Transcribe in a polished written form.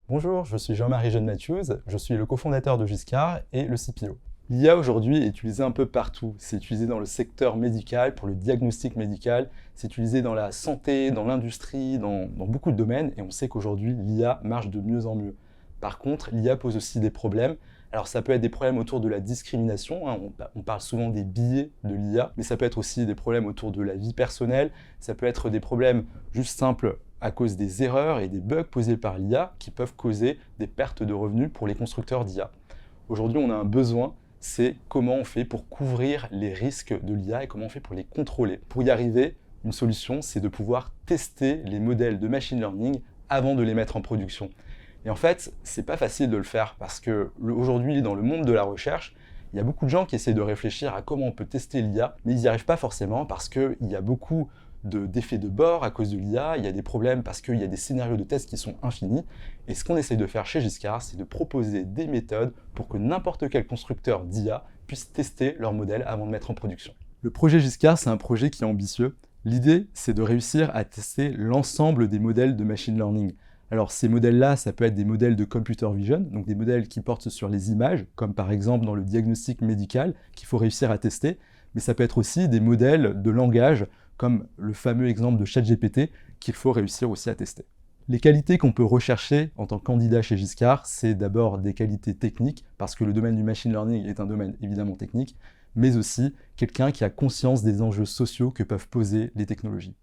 Bonjour, je suis Jean-Marie Jeune-Matthews, je suis le cofondateur de Giscard et le CPO. L'IA aujourd'hui est utilisée un peu partout. C'est utilisé dans le secteur médical, pour le diagnostic médical, c'est utilisé dans la santé, dans l'industrie, dans beaucoup de domaines, et on sait qu'aujourd'hui l'IA marche de mieux en mieux. Par contre, l'IA pose aussi des problèmes. Alors ça peut être des problèmes autour de la discrimination, hein, on parle souvent des biais de l'IA, mais ça peut être aussi des problèmes autour de la vie personnelle, ça peut être des problèmes juste simples à cause des erreurs et des bugs posés par l'IA qui peuvent causer des pertes de revenus pour les constructeurs d'IA. Aujourd'hui, on a un besoin, c'est comment on fait pour couvrir les risques de l'IA et comment on fait pour les contrôler. Pour y arriver, une solution, c'est de pouvoir tester les modèles de machine learning avant de les mettre en production. Et en fait, c'est pas facile de le faire parce que aujourd'hui, dans le monde de la recherche, il y a beaucoup de gens qui essaient de réfléchir à comment on peut tester l'IA, mais ils n'y arrivent pas forcément parce qu'il y a beaucoup d'effets de bord à cause de l'IA, il y a des problèmes parce qu'il y a des scénarios de tests qui sont infinis. Et ce qu'on essaye de faire chez Giscard, c'est de proposer des méthodes pour que n'importe quel constructeur d'IA puisse tester leur modèle avant de mettre en production. Le projet Giscard, c'est un projet qui est ambitieux. L'idée, c'est de réussir à tester l'ensemble des modèles de machine learning. Alors ces modèles-là, ça peut être des modèles de computer vision, donc des modèles qui portent sur les images, comme par exemple dans le diagnostic médical, qu'il faut réussir à tester, mais ça peut être aussi des modèles de langage, comme le fameux exemple de ChatGPT, qu'il faut réussir aussi à tester. Les qualités qu'on peut rechercher en tant que candidat chez Giscard, c'est d'abord des qualités techniques, parce que le domaine du machine learning est un domaine évidemment technique, mais aussi quelqu'un qui a conscience des enjeux sociaux que peuvent poser les technologies.